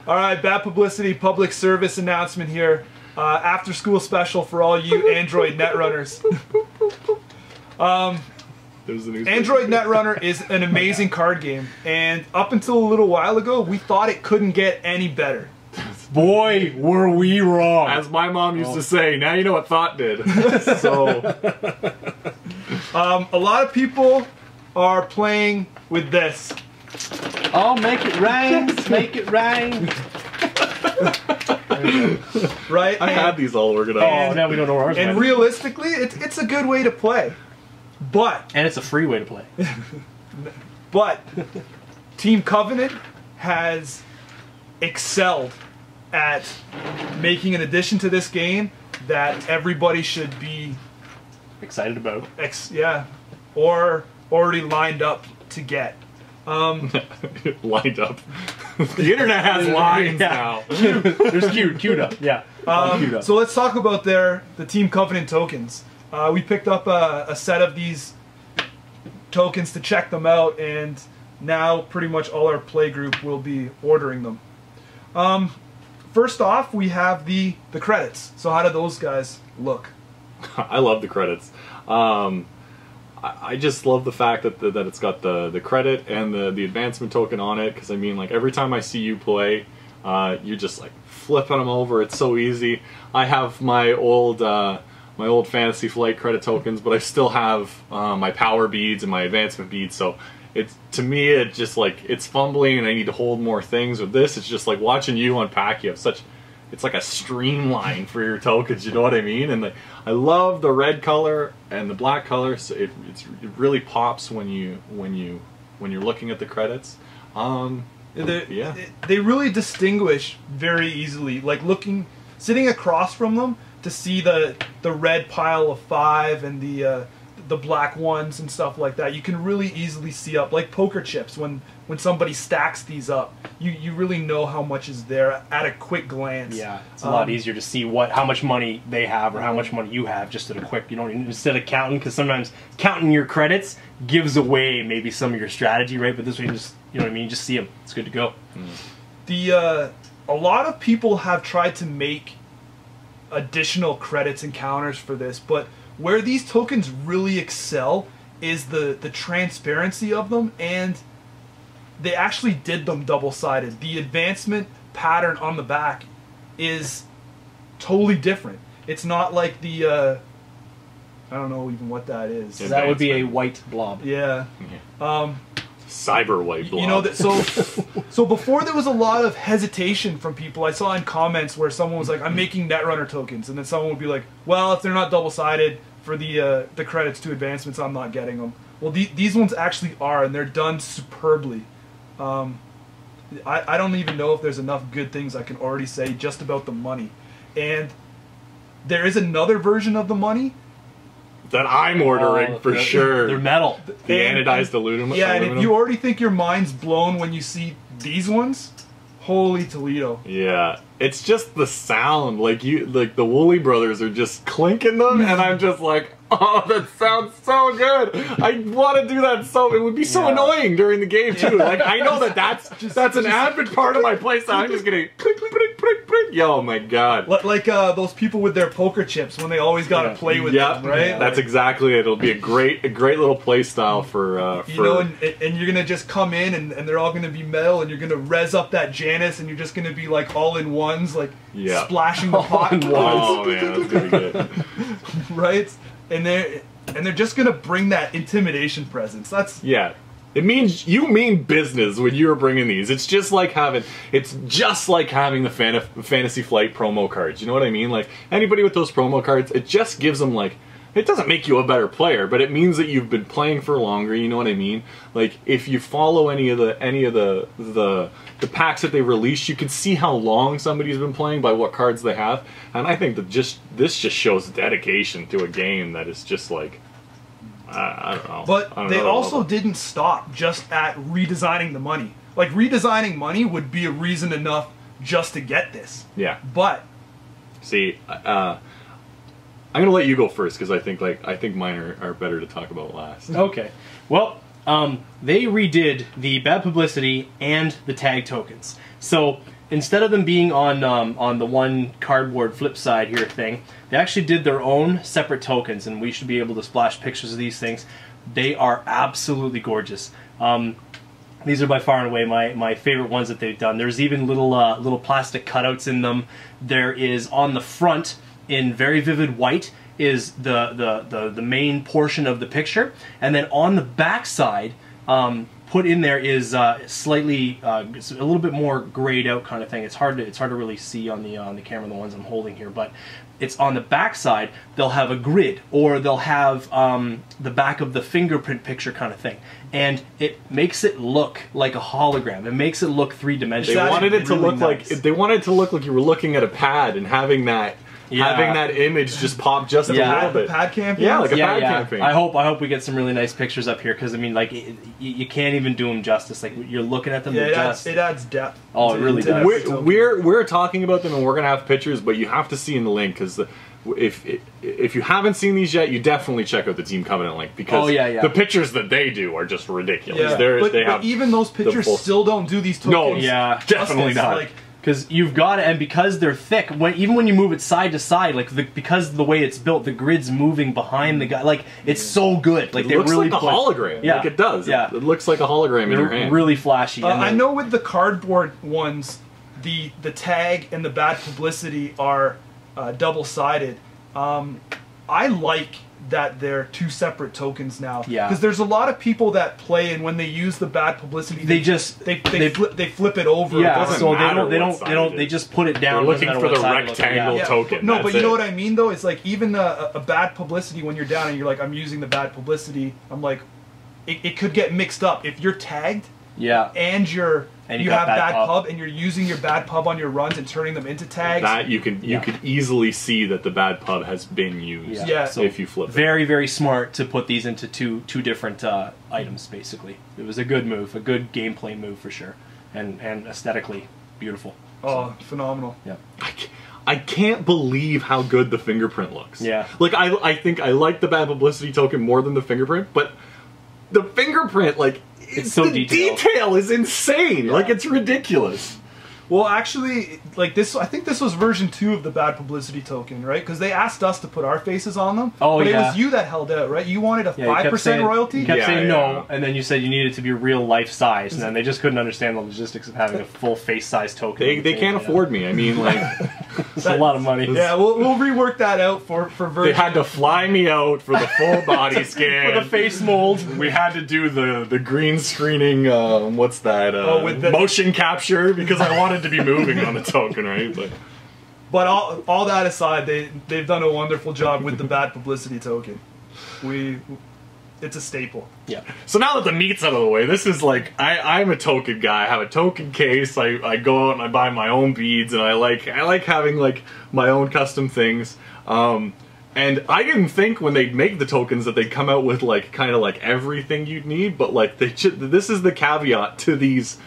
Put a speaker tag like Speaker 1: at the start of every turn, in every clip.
Speaker 1: All right, bad publicity, public service announcement here. After school special for all you Android Netrunners. Android Netrunner is an amazing card game, and up until a little while ago, we thought it couldn't get any better.
Speaker 2: Boy, were we wrong.
Speaker 3: As my mom used to say, now you know what thought did. So,
Speaker 1: a lot of people are playing with this.
Speaker 2: Oh, make it rain, make it rain.
Speaker 1: Right?
Speaker 3: I had these all organized.
Speaker 2: Oh, now we don't know where ours went.
Speaker 1: And realistically, it's a good way to play. But...
Speaker 2: And it's a free way to play.
Speaker 1: But Team Covenant has excelled at making an addition to this game that everybody should be
Speaker 2: excited about.
Speaker 1: Or already lined up to get.
Speaker 3: Lined up. The internet has lines now.
Speaker 2: There's queued up. Yeah. Queued up.
Speaker 1: So let's talk about the Team Covenant tokens. We picked up a set of these tokens to check them out, and now pretty much all our play group will be ordering them. First off, we have the credits. So how do those guys look?
Speaker 3: I love the credits. I just love the fact that it's got the credit and the advancement token on it, because I mean, like, every time I see you play, you're just like flipping them over. It's so easy. I have my old Fantasy Flight credit tokens, but I still have my power beads and my advancement beads, so to me it just like, it's fumbling and I need to hold more things. With this, it's just like watching you unpack. You have such, it's like a streamline for your tokens, you know what I mean? And I love the red color and the black color, so it really pops when you're looking at the credits.
Speaker 1: They really distinguish very easily, like sitting across from them to see the red pile of 5 and the black ones and stuff like that. You can really easily see up, like poker chips, when somebody stacks these up, you really know how much is there at a quick glance.
Speaker 2: Yeah, it's a lot easier to see how much money they have or how much money you have just at a quick, you know, instead of counting, because sometimes counting your credits gives away maybe some of your strategy, right? But this way, you just, you know what I mean, you just see them. It's good to go.
Speaker 1: A lot of people have tried to make additional credits and counters for this, but where these tokens really excel is the transparency of them, and they actually did them double-sided. The advancement pattern on the back is totally different. It's not like the I don't know even what that is.
Speaker 2: So that would be a white blob.
Speaker 1: Yeah.
Speaker 3: Cyber white blob.
Speaker 1: You know that. So before there was a lot of hesitation from people. I saw in comments where someone was like, "I'm making Netrunner tokens," and then someone would be like, "Well, if they're not double-sided for the credits to advancements, I'm not getting them." Well, these ones actually are, and they're done superbly. I don't even know if there's enough good things I can already say just about the money. And there is another version of the money
Speaker 3: that I'm ordering for sure.
Speaker 2: They're metal.
Speaker 3: The anodized aluminum.
Speaker 1: Yeah, and if you already think your mind's blown when you see these ones, holy Toledo.
Speaker 3: Yeah, it's just the sound. Like the Woolley brothers are just clinking them, and I'm just like, oh, that sounds so good. I want to do that. It would be so annoying during the game too. Like, I know that's an avid part of my playstyle. I'm just gonna click, click, click, click, click. Yo, my God.
Speaker 1: Like those people with their poker chips when they always gotta play with them, right?
Speaker 3: Yeah, that's exactly it. It'll be a great little playstyle for
Speaker 1: you know, and you're gonna just come in and they're all gonna be metal, and you're gonna res up that Janus, and you're just gonna be like all in ones, like splashing the pot.
Speaker 3: Oh man, that's gonna be good.
Speaker 1: Right? And they're just gonna bring that intimidation presence. That's
Speaker 3: It means you mean business when you're bringing these. It's just like having the Fantasy Flight promo cards. You know what I mean? Like, anybody with those promo cards, it just gives them, like, it doesn't make you a better player, but it means that you've been playing for longer. You know what I mean? Like, if you follow any of the packs that they release, you can see how long somebody's been playing by what cards they have. And I think that this just shows dedication to a game that is just like, I don't know.
Speaker 1: But they also didn't stop just at redesigning the money. Like, redesigning money would be a reason enough just to get this.
Speaker 3: Yeah.
Speaker 1: But
Speaker 3: see, I'm gonna let you go first, because I think mine are better to talk about last.
Speaker 2: Okay. Well, they redid the bad publicity and the tag tokens. So instead of them being on the one cardboard flip side here thing, they actually did their own separate tokens, and we should be able to splash pictures of these things. They are absolutely gorgeous. These are by far and away my favorite ones that they've done. There's even little plastic cutouts in them. There is on the front in very vivid white is the main portion of the picture, and then on the back side, put in there is slightly it's a little bit more grayed out kind of thing. It's hard to really see on the camera, the ones I'm holding here, but it's on the back side. They'll have a grid, or they'll have the back of the fingerprint picture kind of thing, and it makes it look like a hologram. It makes it look three-dimensional.
Speaker 3: They wanted it to
Speaker 1: really
Speaker 3: look
Speaker 1: nice.
Speaker 3: like you were looking at a pad and having that. Having that image just pop just a little bit.
Speaker 1: The pad campaign?
Speaker 3: Yeah, like a pad campaign.
Speaker 2: I hope we get some really nice pictures up here, because I mean, like, you can't even do them justice. Like, you're looking at them.
Speaker 1: Yeah, it adds depth.
Speaker 2: Oh, it really does.
Speaker 3: We're talking about them, and we're gonna have pictures, but you have to see in the link, because if you haven't seen these yet, you definitely check out the Team Covenant link, because the pictures that they do are just ridiculous.
Speaker 1: Yeah. But even those pictures still don't do these tokens.
Speaker 2: No,
Speaker 3: definitely not.
Speaker 2: Like, because you've got it, and because they're thick, even when you move it side to side, like because of the way it's built, the grid's moving behind the guy. Like, it's so good. Like,
Speaker 3: it looks like a hologram.
Speaker 2: Yeah,
Speaker 3: like it does.
Speaker 2: Yeah,
Speaker 3: it looks like a hologram in your hand.
Speaker 2: Really flashy.
Speaker 1: I know with the cardboard ones, the tag and the bad publicity are double-sided. I like that they're two separate tokens now.
Speaker 2: Yeah.
Speaker 1: Because there's a lot of people that play, and when they use the bad publicity,
Speaker 2: they
Speaker 1: flip it over.
Speaker 2: Yeah,
Speaker 3: doesn't
Speaker 2: so
Speaker 3: matter
Speaker 2: they just put it down.
Speaker 3: They're looking for the rectangle token.
Speaker 1: No, but you know what I mean, though? It's like, even a bad publicity, when you're down and you're like, I'm using the bad publicity, I'm like, it could get mixed up. If you're tagged, and you have bad pub, and you're using your bad pub on your runs and turning them into tags,
Speaker 3: that you could easily see that the bad pub has been used.
Speaker 1: Yeah.
Speaker 3: So if you flip it.
Speaker 2: Very, very smart to put these into two different items. Basically, it was a good move, a good gameplay move for sure, and aesthetically beautiful.
Speaker 1: Oh, phenomenal.
Speaker 2: Yeah.
Speaker 3: I can't believe how good the fingerprint looks.
Speaker 2: Yeah.
Speaker 3: Like, I think I like the bad publicity token more than the fingerprint, but the fingerprint, like,
Speaker 2: it's so detailed.
Speaker 3: Detail is insane.
Speaker 2: Yeah.
Speaker 3: Like, it's ridiculous.
Speaker 1: Well, actually, like this, I think this was version 2 of the bad publicity token, right? Because they asked us to put our faces on them.
Speaker 2: Oh,
Speaker 1: but
Speaker 2: yeah.
Speaker 1: it was you that held out, right? You wanted a 5% royalty.
Speaker 2: You kept saying no, and then you said you needed it to be real life size, and then they just couldn't understand the logistics of having a full face size token.
Speaker 3: They can't afford me. I mean, like,
Speaker 2: it's a lot of money.
Speaker 1: Yeah, we'll rework that out for version.
Speaker 3: They had to fly me out for the full body scan,
Speaker 2: for the face mold.
Speaker 3: We had to do the green screening. What's that?
Speaker 1: with the
Speaker 3: motion capture, because I wanted to be moving on the token, right?
Speaker 1: But all that aside, they've done a wonderful job with the bad publicity token. It's a staple.
Speaker 2: Yeah.
Speaker 3: So now that the meat's out of the way, this is like, I'm a token guy. I have a token case. I go out and I buy my own beads, and I like having like my own custom things. And I didn't think when they make the tokens that they'd come out with like kind of like everything you'd need, but like this is the caveat to these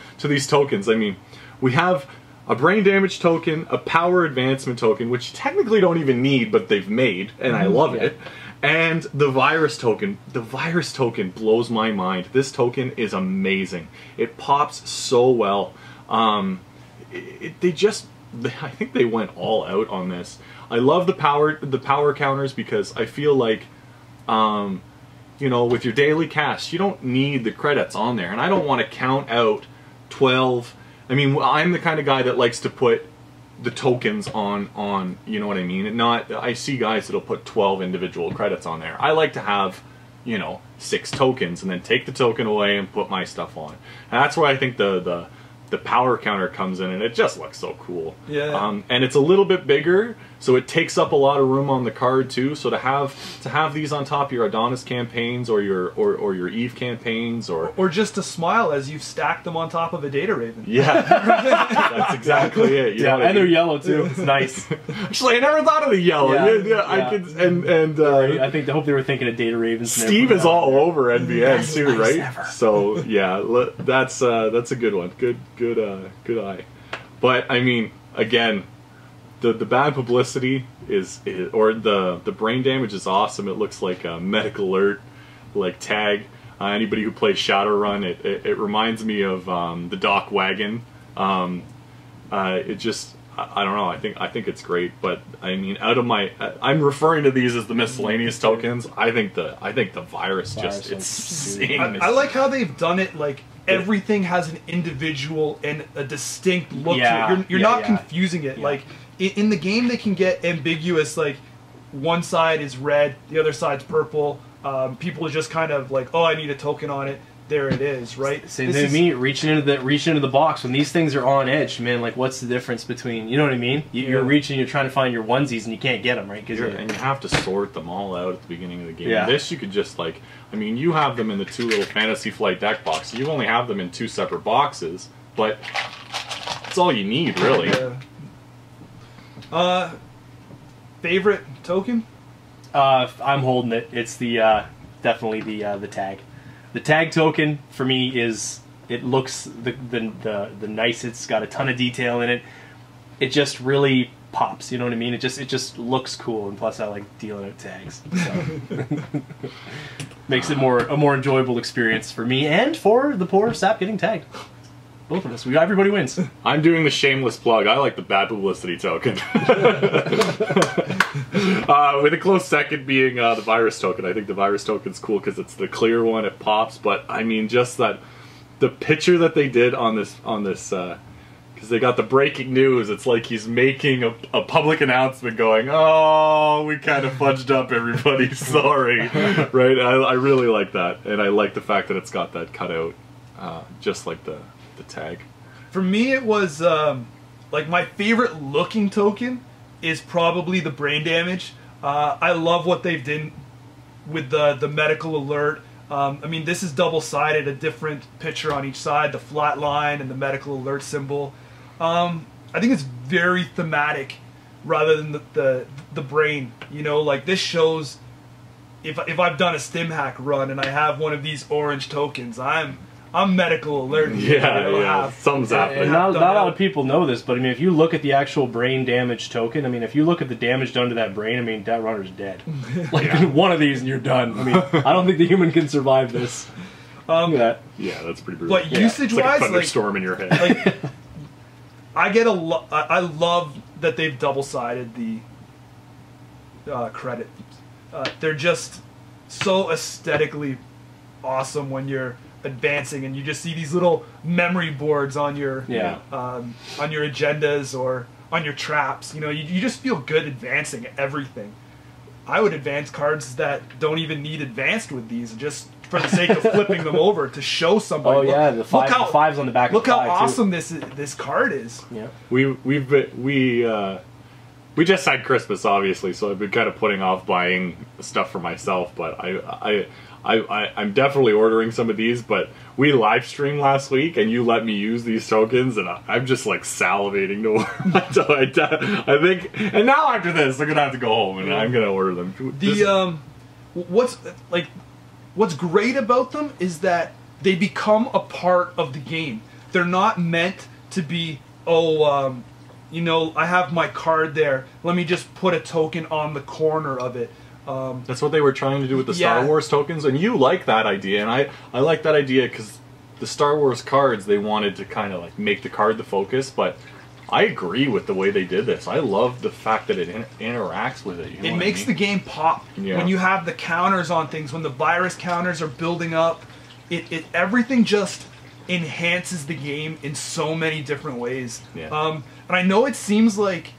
Speaker 3: tokens. I mean, we have a brain damage token, a power advancement token, which you technically don't even need, but they've made, and I love it. And the virus token. The virus token blows my mind. This token is amazing. It pops so well. I think they went all out on this. I love the power counters, because I feel like, you know, with your daily cast, you don't need the credits on there, and I don't want to count out 12. I mean, I'm the kind of guy that likes to put the tokens on, you know what I mean? And I see guys that'll put 12 individual credits on there. I like to have, you know, 6 tokens, and then take the token away and put my stuff on. And that's where I think the power counter comes in, and it just looks so cool.
Speaker 1: Yeah.
Speaker 3: And it's a little bit bigger, so it takes up a lot of room on the card too. So to have these on top of your Adonis campaigns, or your Eve campaigns, or
Speaker 1: just to smile as you've stacked them on top of a Data Raven.
Speaker 3: Yeah, that's exactly it. You know what I mean?
Speaker 2: They're yellow too. It's nice.
Speaker 3: Actually, I never thought of the yellow. I could,
Speaker 2: I think they hope they were thinking of Data Ravens.
Speaker 3: Steve is all over NBN too,
Speaker 2: nice
Speaker 3: right?
Speaker 2: Ever.
Speaker 3: So yeah, that's a good one. Good eye. But I mean, again, the bad publicity or the brain damage is awesome. It looks like a medical alert, like tag. Anybody who plays Shadowrun, it reminds me of the Doc Wagon It just, I don't know. I think it's great, but I mean, I'm referring to these as the miscellaneous tokens. I think the virus just it's insane.
Speaker 1: I like how they've done it. Like everything has an individual and a distinct look to it. You're not confusing it. Like in the game, they can get ambiguous. Like one side is red, the other side's purple. People are just kind of like, oh, I need a token on it. There it is, right?
Speaker 2: Same thing to me, reaching into the box. When these things are on edge, man, like what's the difference between, you know what I mean? You're reaching, you're trying to find your onesies and you can't get them, right?
Speaker 3: And you have to sort them all out at the beginning of the game.
Speaker 2: Yeah.
Speaker 3: This you could just like, I mean, you have them in the 2 little Fantasy Flight deck boxes. You only have them in 2 separate boxes, but that's all you need, really.
Speaker 1: Favorite token?
Speaker 2: I'm holding it. It's the definitely the tag. The tag token for me is, it looks the nice. It's got a ton of detail in it. It just really pops. You know what I mean? It just looks cool, and plus I like dealing out tags. So. Makes it a more enjoyable experience for me and for the poor sap getting tagged. Both of us. Everybody wins.
Speaker 3: I'm doing the shameless plug. I like the bad publicity token. With a close second being the virus token. I think the virus token's cool because it's the clear one. It pops. But I mean, just that the picture that they did on this because they got the breaking news. It's like he's making a public announcement, going, "Oh, we kind of fudged up, everybody. Sorry." Right? I really like that, and I like the fact that it's got that cutout, just like the tag.
Speaker 1: For me, it was like my favorite looking token is probably the brain damage. I love what they've done with the medical alert. I mean, this is double-sided, a different picture on each side, the flat line and the medical alert symbol. I think it's very thematic rather than the brain. You know, like this shows if I've done a stim hack run and I have one of these orange tokens, I'm medical alert.
Speaker 3: Something's happening.
Speaker 2: And not a lot of people know this, but I mean, if you look at the actual brain damage token, I mean, if you look at the damage done to that brain, I mean, that runner's dead. Like one of these and you're done. I mean, I don't think the human can survive this.
Speaker 3: Yeah, that's pretty brutal.
Speaker 1: But usage-wise,
Speaker 3: it's like a thunderstorm in your head.
Speaker 1: Like, I love that they've double-sided the credit. They're just so aesthetically awesome when you're advancing and you just see these little memory boards on your agendas or on your traps. You know, you just feel good advancing everything. I would advance cards that don't even need advanced with these, just for the sake of flipping them over to show somebody.
Speaker 2: Oh yeah, the fives on the back.
Speaker 1: Look how awesome this card is.
Speaker 3: Yeah, we just had Christmas, obviously, so I've been kind of putting off buying stuff for myself, but I'm definitely ordering some of these. But we live streamed last week, and you let me use these tokens, and I'm just like salivating to order. So I think, and now after this, I'm gonna have to go home and I'm gonna order them.
Speaker 1: What's great about them is that they become a part of the game. They're not meant to be, you know, I have my card there, let me just put a token on the corner of it.
Speaker 3: That's what they were trying to do with the Star Wars tokens, and you like that idea, and I like that idea because the Star Wars cards, they wanted to kind of like make the card the focus, but I agree with the way they did this. I love the fact that it interacts with it. You know
Speaker 1: it makes the game pop.
Speaker 3: Yeah.
Speaker 1: When you have the counters on things, when the virus counters are building up, everything just enhances the game in so many different ways.
Speaker 3: Yeah.
Speaker 1: And I know it seems like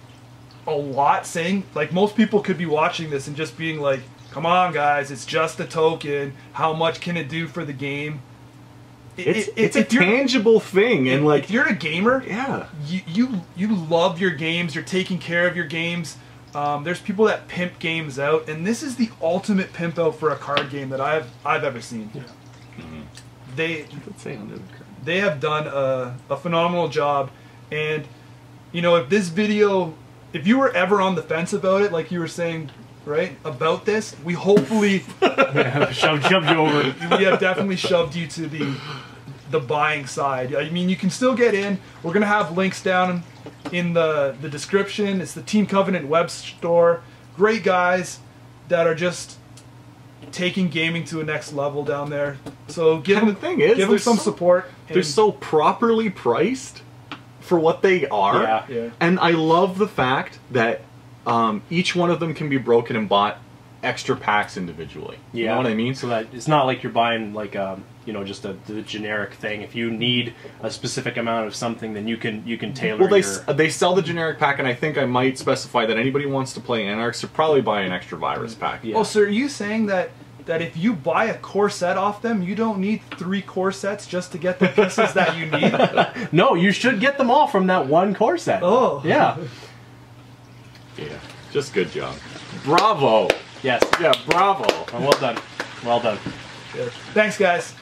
Speaker 1: a lot saying, like most people could be watching this and just being like, come on guys, it's just a token, how much can it do for the game?
Speaker 3: It's a tangible thing, and like
Speaker 1: if you're a gamer,
Speaker 3: yeah,
Speaker 1: you love your games, you're taking care of your games. There's people that pimp games out, and this is the ultimate pimp out for a card game that I've ever seen.
Speaker 2: Yeah.
Speaker 1: Mm-hmm. They have done a phenomenal job, and you know, if you were ever on the fence about it, like you were saying, right, about this, we hopefully
Speaker 2: shoved you over.
Speaker 1: We have definitely shoved you to the buying side. I mean, you can still get in. We're gonna have links down in the description. It's the Team Covenant web store. Great guys that are just taking gaming to a next level down there. So give them some support.
Speaker 3: They're so properly priced for what they are.
Speaker 2: Yeah.
Speaker 1: Yeah.
Speaker 3: And I love the fact that each one of them can be broken and bought extra packs individually. You know what I mean?
Speaker 2: So that it's not like you're buying like you know, just the generic thing. If you need a specific amount of something, then you can tailor.
Speaker 3: Well, they sell the generic pack, and I think I might specify that anybody who wants to play Anarchs should probably buy an extra virus pack.
Speaker 2: Yeah.
Speaker 1: Oh, so are you saying that if you buy a core set off them, you don't need 3 core sets just to get the pieces that you need?
Speaker 2: No, you should get them all from that one core set.
Speaker 1: Oh.
Speaker 2: Yeah.
Speaker 3: Yeah. Just good job. Bravo.
Speaker 2: Yes.
Speaker 3: Yeah, bravo.
Speaker 2: Well done. Well done.
Speaker 1: Good. Thanks, guys.